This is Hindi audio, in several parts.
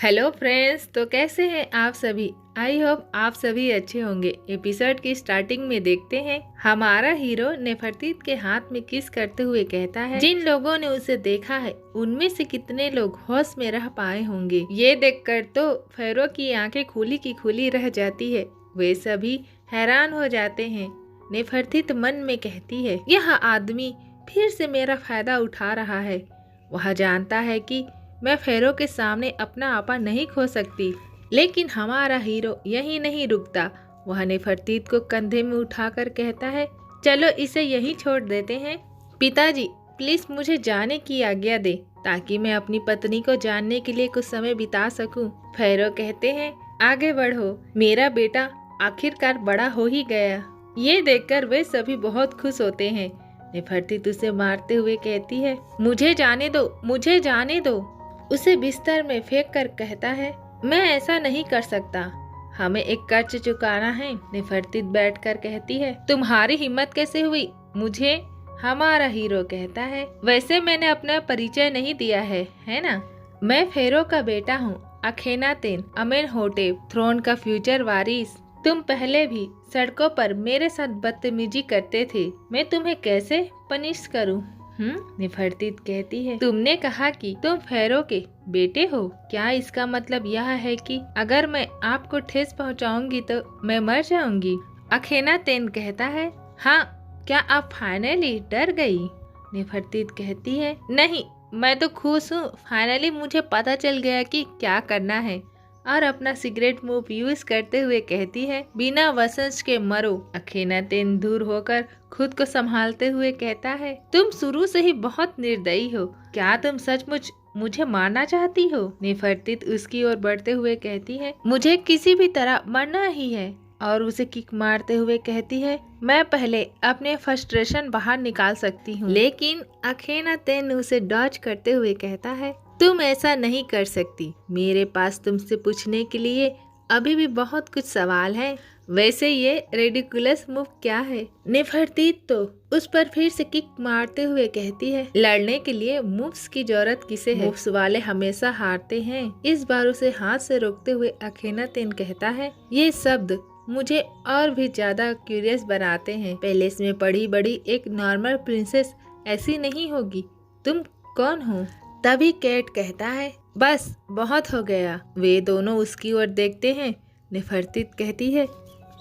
हेलो फ्रेंड्स, तो कैसे हैं आप सभी। आई होप आप सभी अच्छे होंगे। एपिसोड की स्टार्टिंग में देखते हैं हमारा हीरो नेफरतीत के हाथ में किस करते हुए कहता है, जिन लोगों ने उसे देखा है उनमें से कितने लोग होश में रह पाए होंगे। ये देखकर तो फेरो की आंखें खुली की खुली रह जाती है। वे सभी हैरान हो जाते हैं। नेफरतीत मन में कहती है, यह आदमी फिर से मेरा फायदा उठा रहा है। वह जानता है कि मैं फेरो के सामने अपना आपा नहीं खो सकती। लेकिन हमारा हीरो यही नहीं रुकता। वह नेफरतीत को कंधे में उठाकर कहता है, चलो इसे यहीं छोड़ देते हैं। पिताजी प्लीज मुझे जाने की आज्ञा दे, ताकि मैं अपनी पत्नी को जानने के लिए कुछ समय बिता सकूं। फेरो कहते हैं, आगे बढ़ो, मेरा बेटा आखिरकार बड़ा हो ही गया। ये देखकर वे सभी बहुत खुश होते हैं। नेफरतीत उसे मारते हुए कहती है, मुझे जाने दो, मुझे जाने दो। उसे बिस्तर में फेंक कर कहता है, मैं ऐसा नहीं कर सकता, हमें एक कर्ज चुकाना है। नेफरतीत बैठकर कहती है, तुम्हारी हिम्मत कैसे हुई मुझे। हमारा हीरो कहता है, वैसे मैंने अपना परिचय नहीं दिया है ना। मैं फेरो का बेटा हूँ, अखेनातेन अमेनहोटेप, थ्रोन का फ्यूचर वारिस। तुम पहले भी सड़कों पर मेरे साथ बदतमीजी करते थे, मैं तुम्हें कैसे पनिश करूँ। नेफरतीत कहती है, तुमने कहा कि तुम फेरो के बेटे हो, क्या इसका मतलब यह है कि अगर मैं आपको ठेस पहुंचाऊंगी तो मैं मर जाऊंगी। अखेनातेन कहता है, हाँ, क्या आप फाइनली डर गई। नेफरतीत कहती है, नहीं, मैं तो खुश हूँ, फाइनली मुझे पता चल गया कि क्या करना है। और अपना सिगरेट मूव यूज करते हुए कहती है, बिना वसंस के मरो। अखेनातेन दूर होकर खुद को संभालते हुए कहता है, तुम शुरू से ही बहुत निर्दयी हो, क्या तुम सचमुच मुझे मारना चाहती हो। नेफरतीत उसकी ओर बढ़ते हुए कहती है, मुझे किसी भी तरह मरना ही है। और उसे किक मारते हुए कहती है, मैं पहले अपने फ्रस्ट्रेशन बाहर निकाल सकती हूँ। लेकिन अखेनातेन उसे डॉज करते हुए कहता है, तुम ऐसा नहीं कर सकती, मेरे पास तुमसे पूछने के लिए अभी भी बहुत कुछ सवाल हैं। वैसे ये रेडिकुलस मूव क्या है। नेफरतीत तो उस पर फिर से किक मारते हुए कहती है, लड़ने के लिए मूव्स की जरूरत किसे है, मूव्स वाले हमेशा हारते हैं। इस बार उसे हाथ से रोकते हुए अखेनातेन कहता है, ये शब्द मुझे और भी ज्यादा क्यूरियस बनाते हैं। पैलेस में पड़ी बड़ी एक नॉर्मल प्रिंसेस ऐसी नहीं होगी, तुम कौन हो। तभी कैट कहता है, बस बहुत हो गया। वे दोनों उसकी ओर देखते हैं। नेफरतीत कहती है,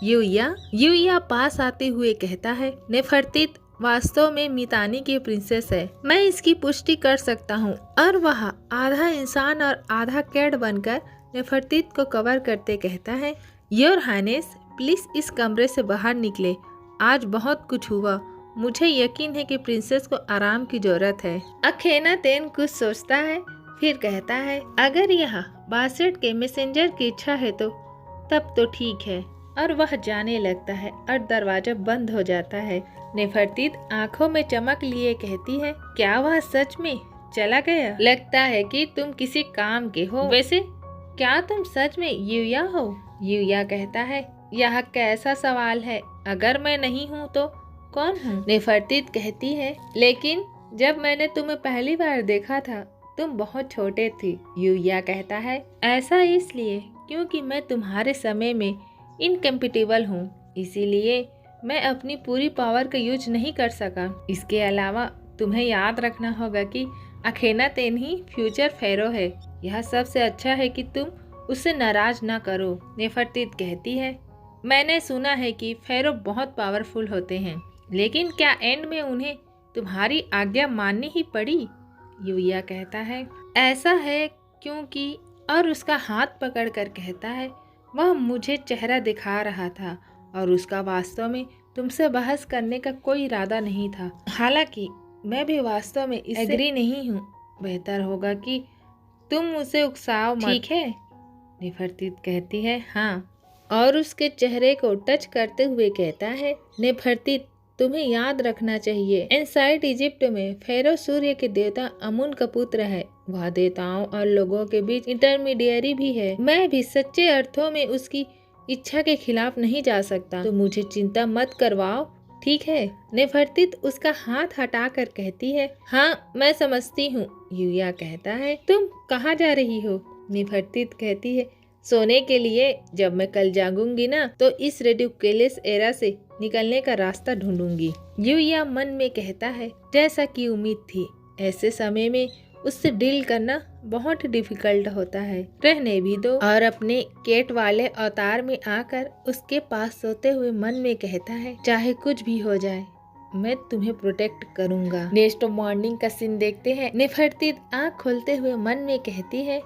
यूया पास आते हुए कहता है, नेफरतीत वास्तव में मितानी की प्रिंसेस है, मैं इसकी पुष्टि कर सकता हूँ। और वह आधा इंसान और आधा कैट बनकर नेफरतीत को कवर करते कहता है, योर हाइनेस प्लीज इस कमरे से बाहर निकले, आज बहुत कुछ हुआ, मुझे यकीन है कि प्रिंसेस को आराम की जरूरत है। अखेनातेन कुछ सोचता है, फिर कहता है, अगर यह बासेट के मैसेंजर की इच्छा है तो तब तो ठीक है। और वह जाने लगता है और दरवाजा बंद हो जाता है। नेफरतीत आंखों में चमक लिए कहती है, क्या वह सच में चला गया। लगता है कि तुम किसी काम के हो। वैसे क्या तुम सच में यूया हो। यूया कहता है, यह कैसा सवाल है, अगर मैं नहीं हूँ तो कौन हूँ। नेफरतीत कहती है, लेकिन जब मैंने तुम्हें पहली बार देखा था तुम बहुत छोटे थे। यूया कहता है, ऐसा इसलिए क्योंकि मैं तुम्हारे समय में इनकम्पिटेबल हूँ, इसीलिए मैं अपनी पूरी पावर का यूज नहीं कर सका। इसके अलावा तुम्हें याद रखना होगा कि अखेनातेन ही फ्यूचर फेरो है। यह सबसे अच्छा है कि तुम उससे नाराज ना करो। नेफरतीत कहती है, मैंने सुना है कि फेरो बहुत पावरफुल होते हैं, लेकिन क्या एंड में उन्हें तुम्हारी आज्ञा माननी ही पड़ी। यूया कहता है, ऐसा है क्योंकि, और उसका हाथ पकड़कर कहता है, वह मुझे चेहरा दिखा रहा था और उसका वास्तव में तुमसे बहस करने का कोई इरादा नहीं था। हालांकि मैं भी वास्तव में इससे एग्री नहीं हूँ। बेहतर होगा कि तुम उसे उकसाओ मत, ठीक है। नेफरतीत कहती है, हाँ, और उसके चेहरे को टच करते हुए कहता है, नेफरतीत तुम्हें याद रखना चाहिए, इनसाइड इजिप्ट में फेरो सूर्य के देवता अमुन का पुत्र है। वह देवताओं और लोगों के बीच इंटरमीडियरी भी है। मैं भी सच्चे अर्थों में उसकी इच्छा के खिलाफ नहीं जा सकता, तो मुझे चिंता मत करवाओ, ठीक है। नेफरतीत उसका हाथ हटाकर कहती है, हाँ मैं समझती हूँ। यूया कहता है, तुम कहाँ जा रही हो। नेफरतीत कहती है, सोने के लिए जब मैं कल जागूंगी ना तो इस रेडिकुलस एरा से निकलने का रास्ता ढूंढूंगी। यूया मन में कहता है, जैसा कि उम्मीद थी, ऐसे समय में उससे डील करना बहुत डिफिकल्ट होता है। रहने भी दो। और अपने केट वाले अवतार में आकर उसके पास सोते हुए मन में कहता है, चाहे कुछ भी हो जाए मैं तुम्हें प्रोटेक्ट करूंगा। नेक्स्ट मॉर्निंग का सीन देखते हैं। नेफरतीत आँख खोलते हुए मन में कहती है,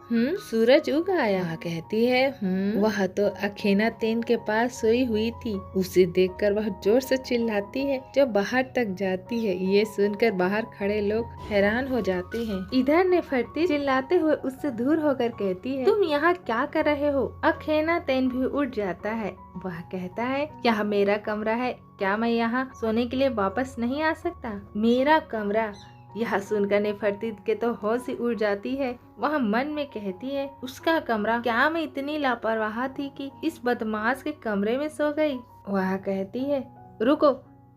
सूरज उग आया। कहती है, वह तो अखेनातेन के पास सोई हुई थी। उसे देखकर वह जोर से चिल्लाती है जो बाहर तक जाती है। ये सुनकर बाहर खड़े लोग हैरान हो जाते हैं। इधर नेफरतीत चिल्लाते हुए उससे दूर होकर कहती है, तुम यहाँ क्या कर रहे हो? अखेनातेन भी उठ जाता है। वह कहता है, यह मेरा कमरा है, क्या मैं यहाँ सोने के लिए वापस नहीं आ सकता? मेरा कमरा? यह सुनकर नेफरतीत के तो होश ही उड़ जाती है। वह मन में कहती है, उसका कमरा? क्या मैं इतनी लापरवाह थी कि इस बदमाश के कमरे में सो गई? वह कहती है, रुको,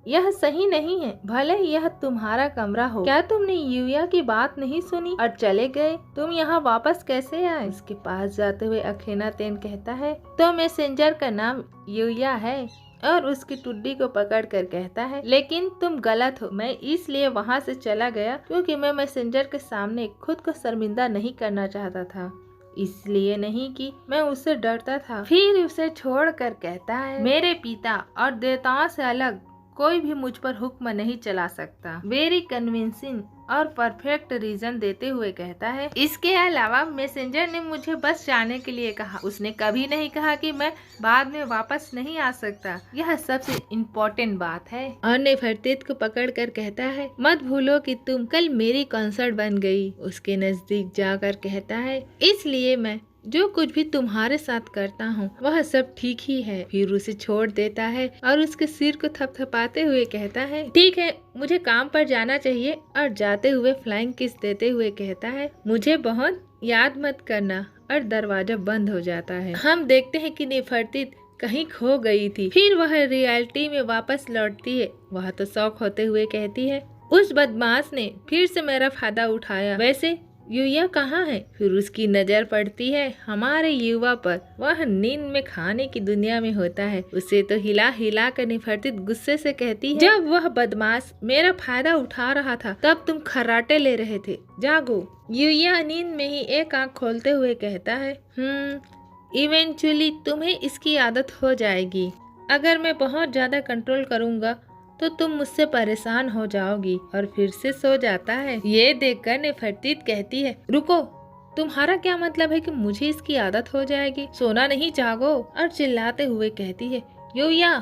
यह सही नहीं है। भले ही यह तुम्हारा कमरा हो, क्या तुमने यूया की बात नहीं सुनी और चले गए? तुम यहाँ वापस कैसे आए? उसके पास जाते हुए अखेनातेन कहता है, तो मैसेंजर का नाम यूया है, और उसकी टुड्डी को पकड़कर कहता है, लेकिन तुम गलत हो। मैं इसलिए वहाँ से चला गया क्योंकि मैं मैसेंजर के सामने खुद को शर्मिंदा नहीं करना चाहता था, इसलिए नहीं कि मैं उससे डरता था। फिर उसे छोड़कर कहता है, मेरे पिता और देवताओं से अलग कोई भी मुझ पर हुक्म नहीं चला सकता। वेरी कन्विंसिंग और परफेक्ट रीजन देते हुए कहता है, इसके अलावा मैसेंजर ने मुझे बस जाने के लिए कहा। उसने कभी नहीं कहा कि मैं बाद में वापस नहीं आ सकता। यह सबसे इम्पोर्टेंट बात है। और नेफरतीत को पकड़ कर कहता है, मत भूलो कि तुम कल मेरी कॉन्सर्ट बन गई। उसके नजदीक जाकर कहता है, इसलिए मैं जो कुछ भी तुम्हारे साथ करता हूँ वह सब ठीक ही है। फिर उसे छोड़ देता है और उसके सिर को थपथपाते हुए कहता है, ठीक है, मुझे काम पर जाना चाहिए। और जाते हुए फ्लाइंग किस देते हुए कहता है, मुझे बहुत याद मत करना। और दरवाजा बंद हो जाता है। हम देखते हैं कि नेफरतीत कहीं खो गई थी। फिर वह रियलिटी में वापस लौटती है। वह तो शौक होते हुए कहती है, उस बदमाश ने फिर से मेरा फायदा उठाया। वैसे यूया कहाँ है? फिर उसकी नजर पड़ती है हमारे युवा पर। वह नींद में खाने की दुनिया में होता है। उसे तो हिला हिला कर नेफरतीत गुस्से से कहती है, जब वह बदमाश मेरा फायदा उठा रहा था तब तुम खर्राटे ले रहे थे। जागो। यूया नींद में ही एक आंख खोलते हुए कहता है, इवेंचुअली तुम्हें इसकी आदत हो जाएगी। अगर मैं बहुत ज्यादा कंट्रोल करूँगा तो तुम मुझसे परेशान हो जाओगी। और फिर से सो जाता है। ये देखकर नेफरतीत कहती है, रुको, तुम्हारा क्या मतलब है कि मुझे इसकी आदत हो जाएगी? सोना नहीं, जागो। और चिल्लाते हुए कहती है, यूया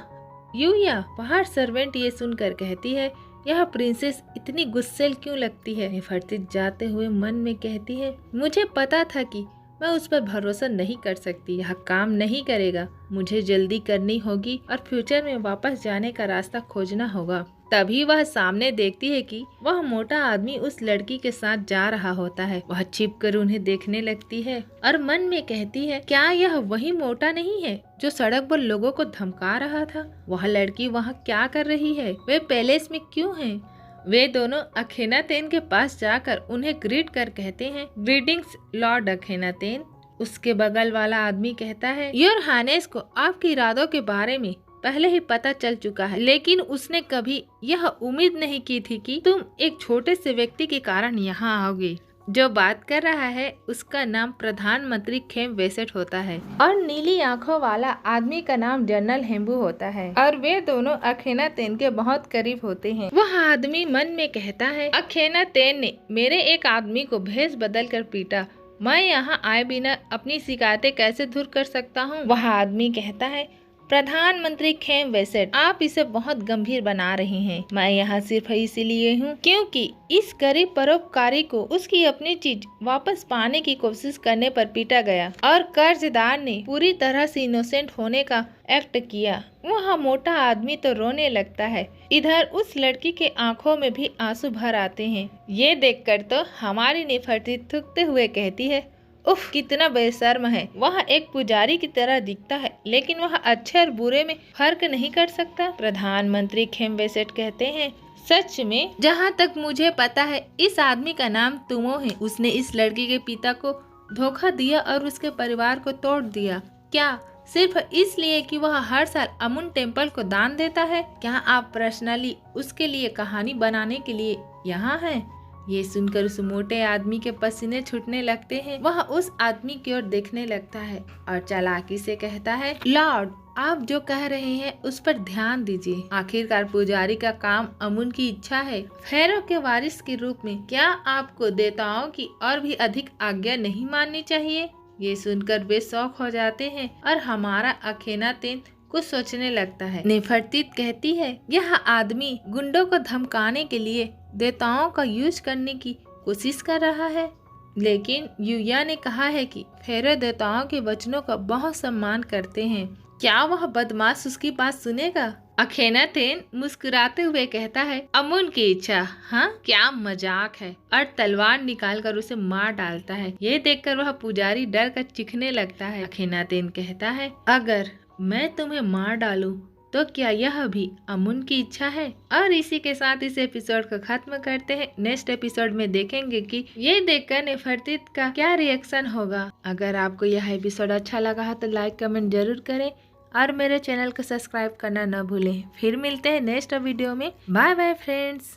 यूया। बाहर सर्वेंट ये सुनकर कहती है, यह प्रिंसेस इतनी गुस्सैल क्यों लगती है? नेफरतीत जाते हुए मन में कहती है, मुझे पता था कि मैं उस पर भरोसा नहीं कर सकती। यह काम नहीं करेगा। मुझे जल्दी करनी होगी और फ्यूचर में वापस जाने का रास्ता खोजना होगा। तभी वह सामने देखती है कि वह मोटा आदमी उस लड़की के साथ जा रहा होता है। वह छिपकर उन्हें देखने लगती है और मन में कहती है, क्या यह वही मोटा नहीं है जो सड़क पर लोगों को धमका रहा था? वह लड़की वहाँ क्या कर रही है? वे पैलेस में क्यों हैं? वे दोनों अखेनातेन के पास जाकर उन्हें ग्रीट कर कहते हैं, ग्रीटिंग्स लॉर्ड अखेनातेन। उसके बगल वाला आदमी कहता है, योर हाइनेस को आपके इरादों के बारे में पहले ही पता चल चुका है, लेकिन उसने कभी यह उम्मीद नहीं की थी कि तुम एक छोटे से व्यक्ति के कारण यहाँ आओगे। जो बात कर रहा है उसका नाम प्रधानमंत्री खेम वेसेट होता है और नीली आंखों वाला आदमी का नाम जनरल हेम्बू होता है। और वे दोनों अखेनातेन के बहुत करीब होते हैं। वह आदमी मन में कहता है, अखेनातेन ने मेरे एक आदमी को भेष बदल कर पीटा। मैं यहाँ आए बिना अपनी शिकायतें कैसे दूर कर सकता हूँ? वह आदमी कहता है, प्रधानमंत्री खेम वेसेट, आप इसे बहुत गंभीर बना रहे हैं। मैं यहाँ सिर्फ इसीलिए हूँ क्योंकि इस गरीब परोपकारी को उसकी अपनी चीज वापस पाने की कोशिश करने पर पीटा गया और कर्जदार ने पूरी तरह से इनोसेंट होने का एक्ट किया। वह मोटा आदमी तो रोने लगता है। इधर उस लड़की के आंखों में भी आंसू भर आते हैं। ये देखकर तो हमारी नेफरतीत थूकते हुए कहती है, उफ, कितना बेशर्म है। वह एक पुजारी की तरह दिखता है लेकिन वह अच्छे और बुरे में फर्क नहीं कर सकता। प्रधानमंत्री खेम वेसेट कहते हैं, सच में जहाँ तक मुझे पता है इस आदमी का नाम तुमो है। उसने इस लड़की के पिता को धोखा दिया और उसके परिवार को तोड़ दिया। क्या सिर्फ इसलिए कि वह हर साल अमुन टेम्पल को दान देता है? क्या आप पर्सनली उसके लिए कहानी बनाने के लिए यहाँ हैं? ये सुनकर उस मोटे आदमी के पसीने छूटने लगते हैं। वह उस आदमी की ओर देखने लगता है और चालाकी से कहता है, लॉर्ड, आप जो कह रहे हैं उस पर ध्यान दीजिए। आखिरकार पुजारी का काम अमुन की इच्छा है। फेरो के वारिस के रूप में क्या आपको देवताओं की और भी अधिक आज्ञा नहीं माननी चाहिए? ये सुनकर वे शौक हो जाते हैं और हमारा अखेनातेन कुछ सोचने लगता है। नेफरतीत कहती है, यह आदमी गुंडों को धमकाने के लिए देवताओं का यूज करने की कोशिश कर रहा है। लेकिन यूया ने कहा है कि फेरो देवताओं के वचनों का बहुत सम्मान करते हैं। क्या वह बदमाश उसकी बात सुनेगा? अखेनातेन मुस्कुराते हुए कहता है, अमुन की इच्छा, हाँ क्या मजाक है, और तलवार निकालकर उसे मार डालता है। ये देखकर वह पुजारी डर कर चीखने लगता है। अखेनातेन कहता है, अगर मैं तुम्हें मार डालूं तो क्या यह भी अमुन की इच्छा है? और इसी के साथ इस एपिसोड को खत्म करते हैं। नेक्स्ट एपिसोड में देखेंगे कि ये देखकर नेफरतीत का क्या रिएक्शन होगा। अगर आपको यह एपिसोड अच्छा लगा है तो लाइक कमेंट जरूर करें और मेरे चैनल को सब्सक्राइब करना न भूलें। फिर मिलते हैं नेक्स्ट वीडियो में। Bye bye friends.